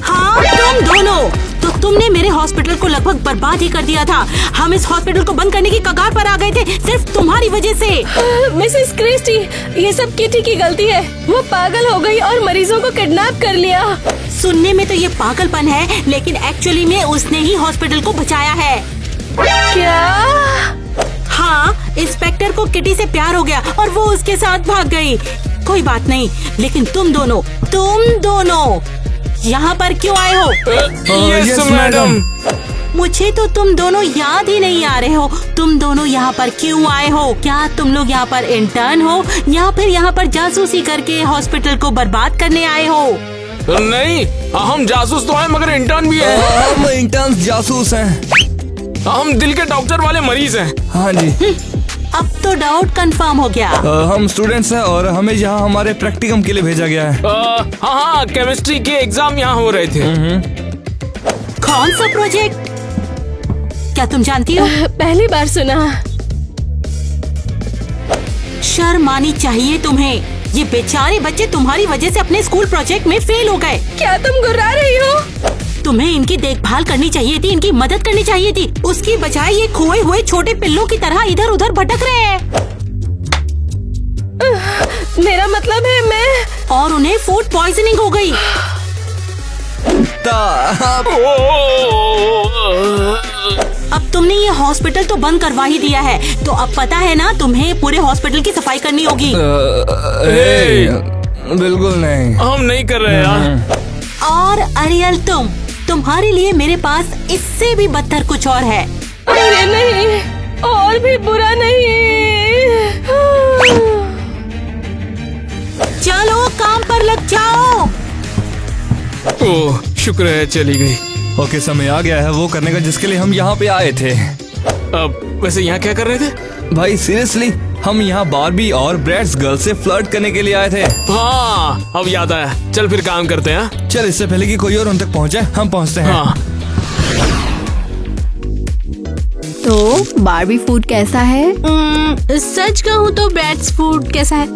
हाँ तुम दोनों, तो तुमने मेरे हॉस्पिटल को लगभग बर्बाद ही कर दिया था। हम इस हॉस्पिटल को बंद करने की कगार पर आ गए थे सिर्फ तुम्हारी वजह से। मिसेस क्रिस्टी, ये सब किटी की गलती है। वो पागल हो गई और मरीजों को किडनैप कर लिया। सुनने में तो ये पागलपन है, लेकिन एक्चुअली में उसने ही हॉस्पिटल को बचाया है। क्या? हाँ, इंस्पेक्टर को किटी से प्यार हो गया और वो उसके साथ भाग गई। कोई बात नहीं, लेकिन तुम दोनों यहाँ पर क्यों आए हो? Yes madam. मुझे तो तुम दोनों याद ही नहीं आ रहे हो। तुम दोनों यहाँ पर क्यों आए हो? क्या तुम लोग यहाँ पर इंटर्न हो या फिर यहाँ पर जासूसी करके हॉस्पिटल को बर्बाद करने आए हो? नहीं, हम जासूस तो हैं मगर इंटर्न भी हैं। हम इंटर्न जासूस हैं। हम दिल के डॉक्टर वाले मरीज हैं। हाँ जी। अब तो डाउट कंफर्म हो गया। हम स्टूडेंट्स हैं और हमें यहाँ हमारे प्रैक्टिकम के लिए भेजा गया है। हाँ, केमिस्ट्री के एग्जाम यहाँ हो रहे थे। कौन सा प्रोजेक्ट? क्या तुम जानती हो? पहली बार सुना। शर्म आनी चाहिए तुम्हें। ये बेचारे बच्चे तुम्हारी वजह से अपने स्कूल प्रोजेक्ट में फेल हो गए। क्या तुम गुर्रा रही हो? तुम्हें इनकी देखभाल करनी चाहिए थी, इनकी मदद करनी चाहिए थी। उसकी बजाय ये खोए हुए छोटे पिल्लों की तरह इधर उधर भटक रहे हैं। मेरा मतलब है मैं। और उन्हें फूड पॉइजनिंग हो गई। अब तुमने ये हॉस्पिटल तो बंद करवा ही दिया है, तो अब पता है ना तुम्हें पूरे हॉस्पिटल की सफाई करनी होगी। बिल्कुल नहीं, हम नहीं कर रहे यार। और अरियल, तुम्हारे लिए मेरे पास इससे भी बदतर कुछ और है। अरे नहीं, और भी बुरा नहीं। चलो काम पर लग जाओ। ओह, शुक्र है चली गई। ओके, समय आ गया है वो करने का जिसके लिए हम यहाँ पे आए थे। अब वैसे यहाँ क्या कर रहे थे? भाई सीरियसली, हम यहाँ बारबी और ब्रैट्स गर्ल से फ्लर्ट करने के लिए आए थे। हाँ, अब याद आया। चल फिर काम करते हैं। चल, इससे पहले कि कोई और उन तक पहुँचे, हम पहुँचते हैं। हाँ। तो बारबी फूड कैसा है? सच कहूँ तो ब्रैड्स फूड कैसा है?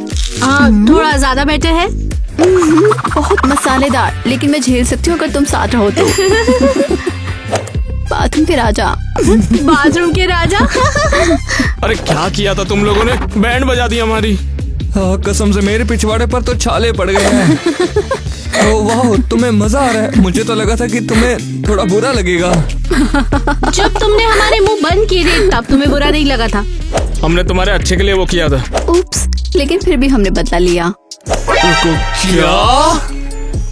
थोड़ा ज्यादा बेटर है। बहुत मसालेदार, लेकिन मैं झेल सकती हूँ अगर तुम साथ रहो तो। बाथरूम के राजा। बाथरूम के राजा। अरे क्या किया था तुम लोगों ने? बैंड बजा दी हमारी। कसम से मेरे पिछवाड़े पर तो छाले पड़ गए हैं। वाह, तुम्हें मजा आ रहा है। मुझे तो लगा था कि तुम्हें थोड़ा बुरा लगेगा। जब तुमने हमारे मुंह बंद किए थे तब तुम्हें बुरा नहीं लगा था। हमने तुम्हारे अच्छे के लिए वो किया था। उप्स, लेकिन फिर भी हमने बदला लिया। क्या?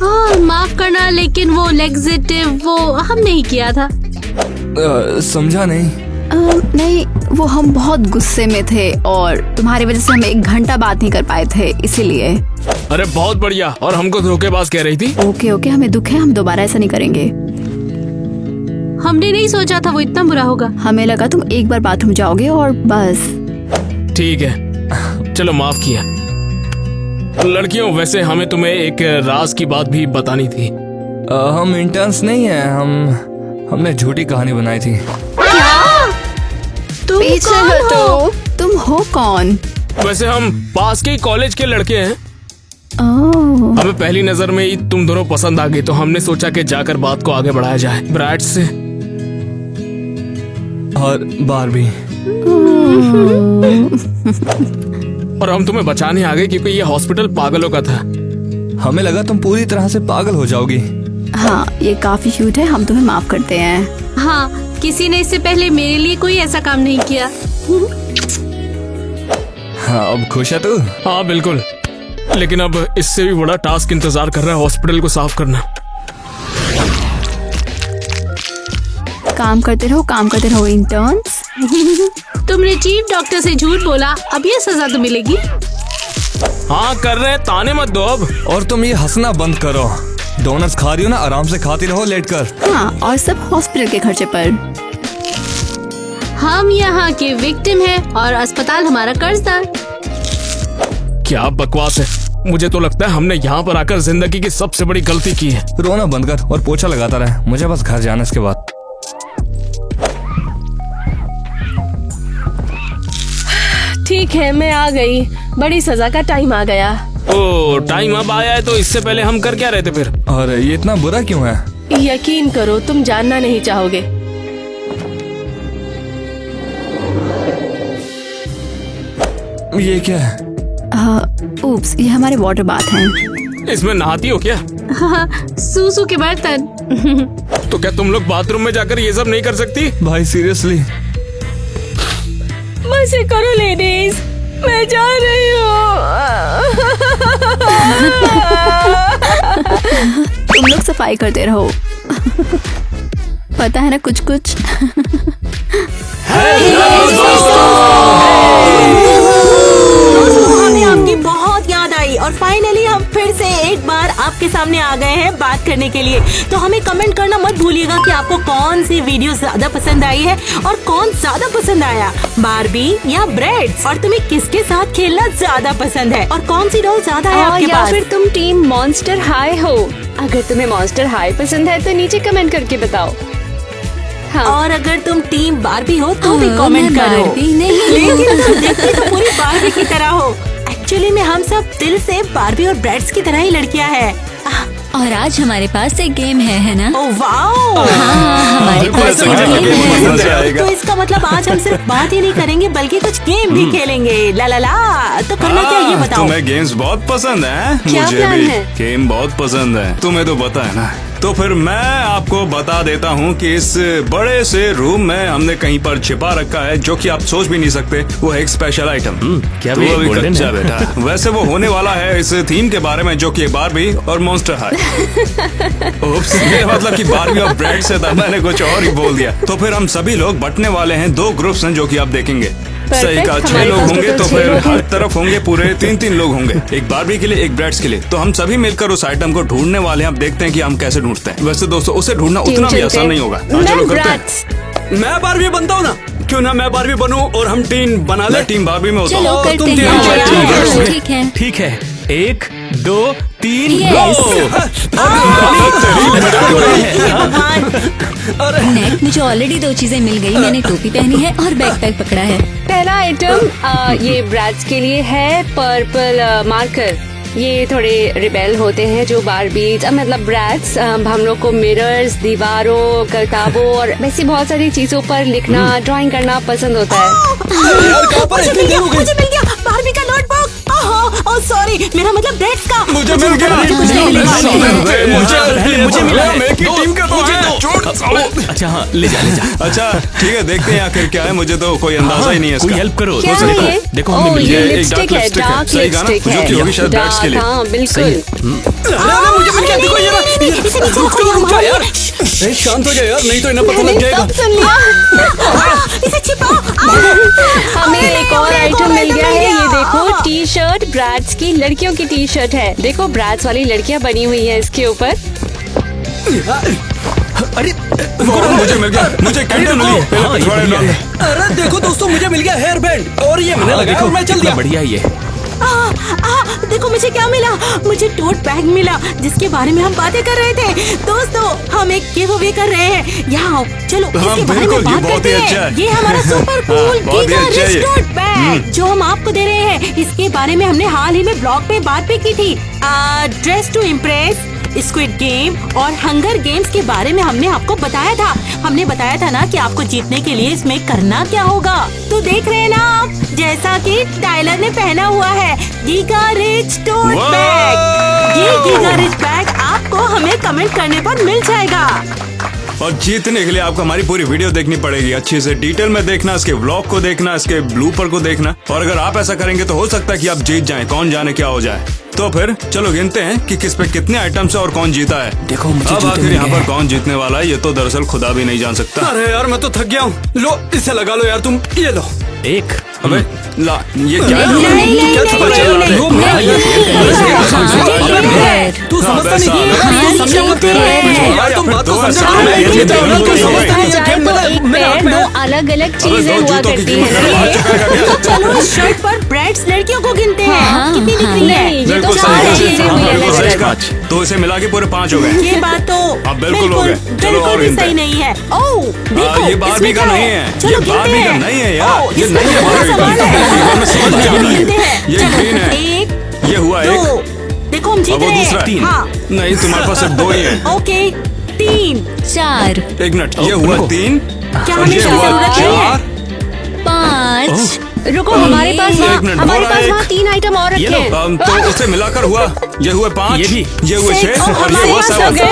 हाँ, माफ करना, लेकिन वो लेग्जेटिव वो हम नहीं किया था। समझा नहीं। नहीं, वो हम बहुत गुस्से में थे और तुम्हारी वजह से हम 1 घंटा बात नहीं कर पाए थे, इसीलिए। अरे बहुत बढ़िया। और हमको धोखेबाज कह रही थी। ओके, हमें दुख है, हम दोबारा ऐसा नहीं करेंगे। हमने नहीं सोचा था वो इतना बुरा होगा। हमें लगा तुम एक बार बाथरूम जाओगे और बस। ठीक है, चलो माफ किया। लड़कियों, वैसे हमें तुम्हें एक राज की बात भी बतानी थी। हम इंटर्न्स नहीं हैं, हमने झूठी कहानी बनाई थी। तुम पीछे कौन हटो। हो? तुम हो कौन? वैसे हम पास के कॉलेज के लड़के हैं। ओह, हमें पहली नजर में ही तुम दोनों पसंद आ गई, तो हमने सोचा कि जाकर बात को आगे बढ़ाया जाए ब्रैड्स से। और बारबी। और हम तुम्हें बचाने आ गए क्योंकि ये हॉस्पिटल पागलों का था। हमें लगा तुम पूरी तरह से पागल हो जाओगी। हाँ, ये काफी क्यूट है, हम तुम्हें माफ करते हैं। हाँ, किसी ने इससे पहले मेरे लिए कोई ऐसा काम नहीं किया। हाँ, अब खुश है तू? हाँ बिल्कुल, लेकिन अब इससे भी बड़ा टास्क इंतजार कर रहा है, हॉस्पिटल को साफ करना। काम करते रहो इंटर्न्स। तुमने चीफ डॉक्टर से झूठ बोला, अब ये सजा तो मिलेगी। हाँ कर रहे हैं, ताने मत दो अब। और तुम ये हंसना बंद करो। डोनट्स खा रही हो ना, आराम से खाती रहो लेटकर। हाँ, और सब हॉस्पिटल के खर्चे पर। हम यहाँ के विक्टिम हैं और अस्पताल हमारा कर्जदार। क्या बकवास है। मुझे तो लगता है हमने यहाँ पर आकर जिंदगी की सबसे बड़ी गलती की है। रोना बंद कर और पोछा लगाता रहे। मुझे बस घर जाना इसके बाद। ठीक है, मैं आ गई। बड़ी सजा का टाइम आ गया। ओ, टाइम अब आया है, तो इससे पहले हम कर क्या रहे थे फिर? और ये इतना बुरा क्यों है? यकीन करो, तुम जानना नहीं चाहोगे। ये क्या है? उप्स, ये हमारे वाटर बाथ हैं। इसमें नहाती हो क्या? हाँ, सूसू के बर्तन। तो क्या तुम लोग बाथरूम में जाकर ये सब नहीं कर सकती? भाई सीरियसली। मजे करो लेडीज, मैं जा रही हूँ। तुम लोग सफाई करते रहो। पता है ना कुछ कुछ। हमें आपकी बहुत याद आई और फाइनली हम फिर से एक बार आपके सामने आ गए हैं बात करने के लिए। तो हमें कमेंट करना मत भूलिएगा कि आपको कौन सी वीडियो ज्यादा पसंद आई है और कौन ज्यादा पसंद आया, बारबी या ब्रैड्स, और तुम्हें किसके साथ खेलना ज्यादा पसंद है और कौन सी रोल ज्यादा है आपके या पास। फिर तुम टीम मॉन्स्टर हाई हो। अगर तुम्हें मॉन्स्टर हाई पसंद है तो नीचे कमेंट करके बताओ। हाँ। और अगर तुम टीम बारबी हो तो भी कमेंट मैं करो। बारबी नहीं। लेकिन तुम देखते तो पूरी बारबी की तरह हो। एक्चुअली में हम सब दिल से बारबी और ब्रैड्स की तरह ही लड़कियां हैं। और आज हमारे पास एक गेम है ना? Oh wow! हमारे पास एक गेम है। तो इसका मतलब आज हम सिर्फ बात ही नहीं करेंगे बल्कि कुछ गेम भी खेलेंगे। ला ला ला। तो करना क्या ये बताओ। तुम्हें गेम्स बहुत पसंद है? क्या मुझे प्लान भी है? गेम बहुत पसंद है, तुम्हें तो पता है ना। तो फिर मैं आपको बता देता हूँ कि इस बड़े से रूम में हमने कहीं पर छिपा रखा है जो कि आप सोच भी नहीं सकते। वो है एक स्पेशल आइटम। क्या तो भी अभी golden कच्चा है? बेटा। वैसे वो होने वाला है इस थीम के बारे में जो कि बारबी और मॉन्स्टर हाई। उप्स, मेरा मतलब कि बारबी और ब्रैड से था, मैंने कुछ और ही बोल दिया। तो फिर हम सभी लोग बंटने वाले हैं 2 ग्रुप्स हैं जो कि आप देखेंगे। सही कहा, 6 लोग होंगे तो फिर हर तरफ होंगे पूरे 3-3 लोग होंगे, एक बारबी के लिए एक ब्रैड्स के लिए। तो हम सभी मिलकर उस आइटम को ढूंढने वाले हैं। अब देखते हैं कि हम कैसे ढूंढते हैं। वैसे दोस्तों उसे ढूंढना उतना भी आसान नहीं होगा। हाँ, चलो करते हैं। मैं बारबी बनता हूँ ना, क्यों ना मैं बारबी बनूं और हम टीम बना ले। मैं टीम बारबी में होता चलो हूँ। करते तुम हैं। टीम ठीक है। ठीक है। 1 2 3 Yes. नेट मुझे ऑलरेडी 2 चीजें मिल गई। मैंने टोपी पहनी है और बैकपैक पकड़ा है। पहला आइटम ये ब्रैड्स के लिए है, पर्पल मार्कर। ये थोड़े रिबेल होते हैं जो बारबीज मतलब ब्रैड्स। हम लोग को मिरर्स, दीवारों, किताबों और वैसी बहुत सारी चीजों पर लिखना, ड्राइंग करना पसंद होता है। यार कहाँ पर इतनी देर हो गई? मुझे मिल गया बारबी का नोटबुक। ओह सॉरी, मेरा मतलब ब्रेड्स का। मुझे मिल गया। मुझे मिला। मैं की टीम का तो है। अच्छा हाँ, ले जा। अच्छा ठीक है, देखते हैं आखिर क्या है। मुझे तो कोई अंदाजा ही नहीं है कोई इसका। हेल्प करो। क्या है ये? देखो हमें ओह, मिल ये गया। लिपस्टिक है, डार्क सही कहा ना? लिपस्टिक जो कि होगी शायद ब्रैड्स के लिए। हाँ बिल्कुल। मुझे मिल गया। देखो ये रुक जा यार। शांत हो जा यार, नहीं तो इन्हें पता लग जाएगा। सुन लिया। इसे छिपाओ। हमें एक और आइटम मिल गया है। ये देखो, टी शर्ट ब्रैड्स की, लड़कियों की टी शर्ट है। देखो ब्रैड्स वाली लड़कियां बनी हुई है इसके ऊपर। अरे मुझे मिल गया। मुझे कैंडल मिली। हाँ, ये बढ़िया है। अरे देखो दोस्तों, मुझे मिल गया हेयर बैंड और ये मैंने लगाया और मैं चल दिया। बढ़िया ये। देखो मुझे क्या मिला। मुझे टोट बैग मिला जिसके बारे में हम बातें कर रहे थे। दोस्तों हम एक गिव अवे कर रहे हैं। यहाँ आओ, चलो हाँ, इसके बारे में बिल्कुल, ये बात बहुत करते ही अच्छा हैं। है। ये हमारा सुपर कूल बहुत ही अच्छा है ये। टोट बैग जो हम आपको दे रहे हैं। इसके बारे में हमने हाल ही में ब्लॉग पे बात भी की थी। Dress to impress, squid game और हंगर गेम्स के बारे में हमने आपको बताया था। हमने बताया था ना कि आपको जीतने के लिए इसमें करना क्या होगा। तो देख रहे हैं ना आप, जैसा कि टाइलर ने पहना हुआ है गीगा रिच टोट बैग। ये गीगा रिच बैग आपको हमें कमेंट करने पर मिल जाएगा। और जीतने के लिए आपको हमारी पूरी वीडियो देखनी पड़ेगी, अच्छे से डिटेल में देखना, इसके व्लॉग को देखना, इसके ब्लूपर को देखना। और अगर आप ऐसा करेंगे तो हो सकता है कि आप जीत जाएं, कौन जाने क्या हो जाए। तो फिर चलो गिनते हैं कि किस पे कितने आइटम्स है और कौन जीता है। देखो मुझे अब जूते आखिर मिल यहाँ गए। पर कौन जीतने वाला है ये तो दरअसल खुदा भी नहीं जान सकता। अरे यार मैं तो थक गया हूँ। लो इसे लगा लो यार, तुम ये लो। 1 अबे ला, ये क्या है? नहीं, क्या नहीं, पता चल रहा है? लो, तू समझता नहीं। हाँ, समझा मत तेरा। यार तुम बात तो समझा। दो अलग अलग चीजें हुआ करती हैं। तो चलो इस शर्ट पर ब्रेड्स लड़कियों को गिनते हैं। कितनी दिख रही है? ये तो बिल्कुल सारी सही। चीजें हाँ, हुई बिल्कुल सही अलग कहा। अलग। तो इसे मिला के पूरे 5 हो गए। ये बात तो अब बिल्कुल हो गए। चलो और भी गिनते सही हैं। नहीं है। ओह देखो, ये बारबी इसमें का क्या नहीं है। चलो ये गिनते बारबी का हैं। नहीं है यार। ओह, ये इसमें नहीं है क्या बारबी का। सवाल है? मैंने समझ लिया। गिनते हैं। ये चलो, ग्रीन है। एक ये हुआ 1। दो। देखो हम जीत अब वो रहे दूसरा हैं। हाँ नहीं, तुम्हारे पास सिर्फ 2 ही है। ओके 3। 4 एक मिनट, ये हुआ 3। क्या हमें ये इसकी हुआ जरूरत नहीं है? 4। 5 रुको, हमारे पास एक मिनट, हमारे बोला पास एक। वहाँ 3 आइटम और रखे हैं। तो उसे मिलाकर हुआ ये हुए 5, ये भी। ये हुए 6 और ये हमारे हुआ पास 7। हो गए हैं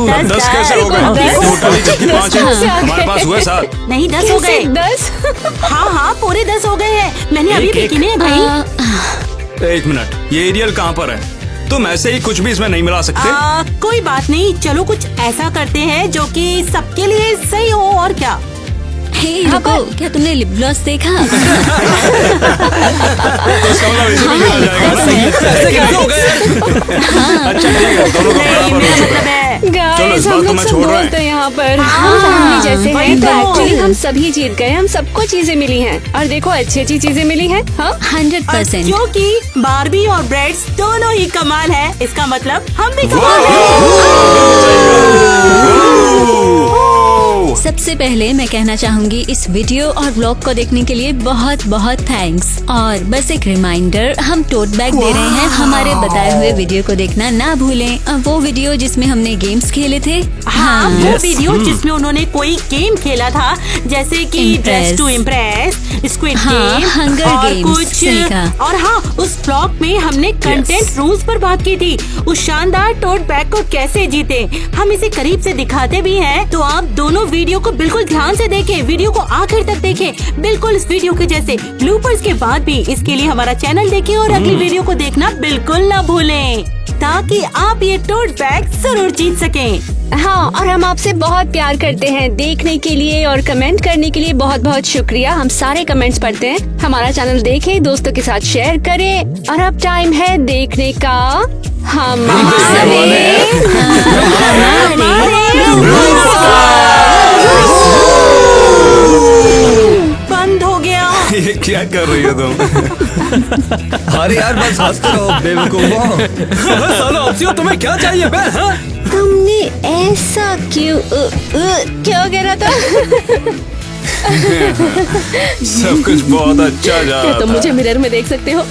10 10 कैसे हो गए? टोटली जबकि 5 है। हमारे पास हुए 7। नहीं 10 हो गए। 10 हाँ पूरे 10 हो गए हैं। मैंने अभी भी गिने हैं भाई। एक मिनट, ये एरियल कहाँ पर है? तुम ऐसे ही कुछ भी इसमें नहीं मिला सकते। कोई बात नहीं, चलो कुछ ऐसा करते हैं जो कि सबके लिए सही हो। और क्या? हे रुको, क्या तुमने लिप ग्लॉस देखा? तो इसका मतलब इसे भी मिला जाएगा ना? ऐसे कैसे हो गए? अच्छा ठीक है, दोनों का नहीं, बराबर मेरा हो चुका मतलब है। है गाइस, बात हम को लोग मैं सब छोड़ रहा है। दोस्त हैं यहाँ पर। हाँ, हम फैमिली जैसे वही हैं, तो तो। एक्चुअली हम सभी जीत गए। हम सबको चीजें मिली हैं और देखो अच्छी अच्छी चीजें मिली हैं। हाँ 100%। क्योंकि बारबी और ब्रेड्स दोनों ही कमाल है। इसका मतलब हम भी कमाल हैं। सबसे पहले मैं कहना चाहूंगी इस वीडियो और ब्लॉग को देखने के लिए बहुत बहुत थैंक्स। और बस एक रिमाइंडर, हम टोट बैग दे रहे हैं। हमारे बताए हुए वीडियो को देखना ना भूलें। वो वीडियो जिसमें हमने गेम्स खेले थे। हाँ वो वीडियो जिसमें उन्होंने कोई गेम खेला था, जैसे कि ड्रेस टू इम्प्रेस, स्क्विड हाँ, गेम हंगर और गेम्स, कुछ। सही कहा। और हाँ, उस ब्लॉग में हमने कंटेंट रूल्स पर बात की थी। उस शानदार टोट बैग को कैसे जीते, हम इसे करीब से दिखाते भी हैं। तो आप दोनों वीडियो को बिल्कुल ध्यान से देखें, वीडियो को आखिर तक देखें, बिल्कुल इस वीडियो के जैसे। ब्लूपर्स के बाद भी इसके लिए हमारा चैनल देखें और अगली वीडियो को देखना बिल्कुल ना भूलें, ताकि आप ये टोट बैग जरूर जीत सकें। हाँ, और हम आपसे बहुत प्यार करते हैं। देखने के लिए और कमेंट करने के लिए बहुत बहुत शुक्रिया। हम सारे कमेंट्स पढ़ते हैं। हमारा चैनल देखें, दोस्तों के साथ शेयर करें। और अब टाइम है देखने का बंद हो गया। ये क्या कर रही हो तुम? अरे यार बस हंसते रहो बेवकूफों। सालो अपसियों, तुम्हें क्या चाहिए बे? हाँ? तुमने ऐसा क्यों क्यों कह रहा था? सब कुछ बहुत अच्छा जा रहा तुम था। मुझे मिरर में देख सकते हो।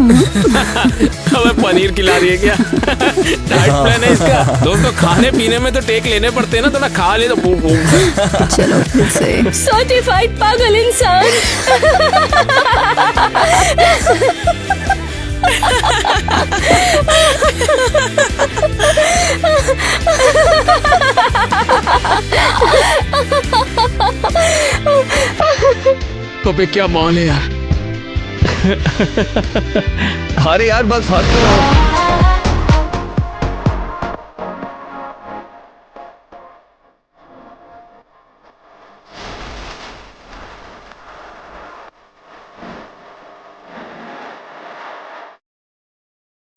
हमें पनीर खिला रही है क्या? डाइट प्लान है इसका। दोस्तों खाने पीने में तो टेक लेने पड़ते हैं ना, थोड़ा खा ले तो बूम बूम। चलो फिर से। सर्टिफाइड पागल इंसान। अबे क्या मॉल है यार। अरे यार बस हंसते रहो।